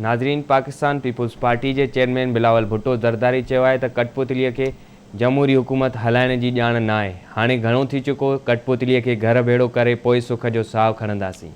नाज़रीन, Pakistan people's party के chairman Bilawal Bhutto Zardari चयो आहे त कठपुतलीअ खे जमहूरी हुकूमत हलाइण जी ॼाण न आहे। हाणे घणो थी चुको, कठपुतलीअ खे घर भेड़ो करे पोइ सुख जो साहु खणंदासीं।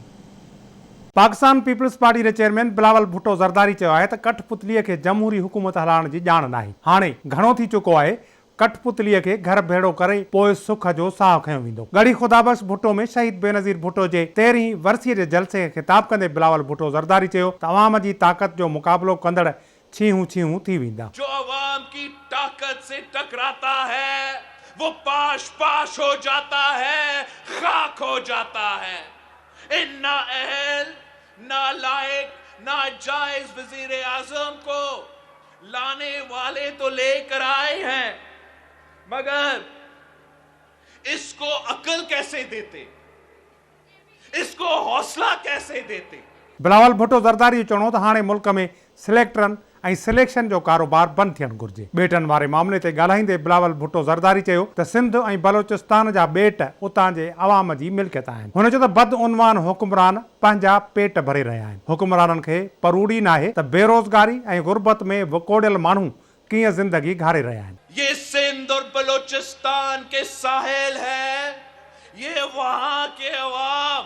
पाकिस्तान पीपुल्स पार्टी के चेयरमैन बिलावल भुट्टो ज़रदारी चयो आहे त कठपुतलीअ खे जमहूरी हुकूमत हलाइण जी ॼाण न आहे। हाणे घणो थी चुको आहे, कठपुतलीअ खे घर भेड़ो करे पोइ सुख जो साहु खयो वेंदो। गढ़ी खुदाबख्श भुट्टो में शहीद बेनज़ीर भुट्टो जे 13हीं वरसीअ जे जलसे खे ख़िताब कंदे बिलावल भुट्टो ज़रदारी चयो त अवाम जी ताक़त जो मुक़ाबलो कंदड़ छीहूं छीहूं थी वेंदा। जो अवाम की ताकत से टकराता है वो पाश पाश हो जाता है, खाक हो जाता है। इन नाअहल, नालायक, नाजायज वजीर आजम को लाने वाले तो लेकर आए हैं, मगर इसको अकल कैसे देते, इसको हौसला कैसे देते। बिलावल भुट्टो ज़रदारी चवणो त हाणे मुल्क में सिलेक्टरन ऐं सिलेक्शन जो कारोबार बंदि थियणु घुर्जे। बेटनि वारे मामले ते ॻाल्हाईंदे बिलावल भुट्टो ज़रदारी चयो त सिंध ऐं बलोचिस्तान जा बेट उतां जे अवाम जी मिल्कियत आहिनि। हुन चयो त बदउनवान हुकुमरान पंहिंजा पेट भरे रहिया आहिनि। हुकुमराननि खे परूड़ी नाहे त बेरोज़गारी ऐं गुरबत में विकोड़ियल माण्हू कीअं ज़िंदगी घारे रहिया आहिनि। ये सिंध और बलोचिस्तान के साहिल है, ये वहां के अवाम,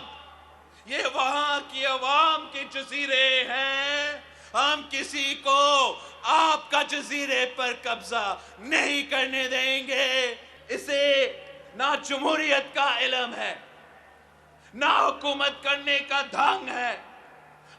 ये वहां की अवाम के जजीरे हैं। हम किसी को आपका जजीरे पर कब्जा नहीं करने देंगे। इसे ना जमहूरियत का इल्म है, ना हुकूमत करने का ढंग है।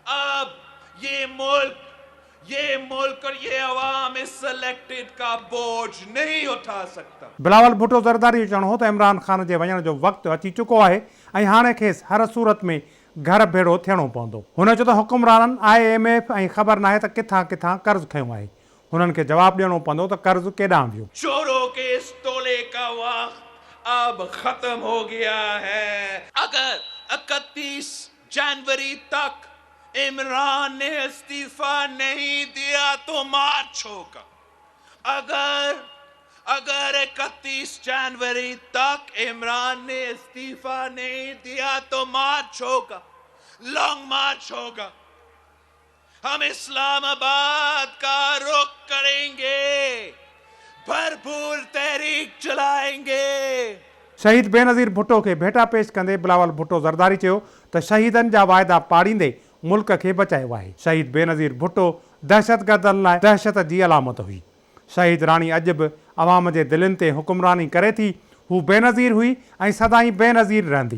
अब ये मुल्क और ये अवाम इस सिलेक्टेड का बोझ नहीं उठा सकता। बिलावल भुट्टो ज़रदारी चवणो हो त इमरान खान जे वञण जो वक़्तु अची चुको आहे ऐं हाणे खेसि हर सूरत में घर भेड़ो थियणो पवंदो। हुन चयो त हुकुमराननि IMF ऐं ख़बर नाहे त किथां किथां कर्ज़ खयो आहे। हुननि खे जवाबु ॾियणो पवंदो त कर्ज़ केॾां वियो। चोरों के इस टोले का वक्त अब खत्म हो गया है। अगर 31 जनवरी तक इमरान ने इस्तीफा नहीं दिया तो मार्च होगा। अगर 31 जनवरी तक इमरान ने इस्तीफा नहीं दिया तो मार्च होगा, लॉन्ग मार्च होगा। हम इस्लामाबाद का रुख करेंगे, भरपूर तहरीक चलाएंगे। शहीद बेनज़ीर भुट्टो खे भेटा पेश कंदे बिलावल भुट्टो ज़रदारी चयो त शहीदनि जा वाइदा पाड़ींदे मुल्क खे बचायो आहे। शहीद बेनज़ीर भुट्टो दहशतगर्दनि लाइ दहशत जी अलामत हुई। शहीद राणी अॼु बि अवाम जे दिलनि ते हुकुमरानी करे थी। हू बेनज़ीर हुई ऐं सदाईं बेनज़ीर रहंदी।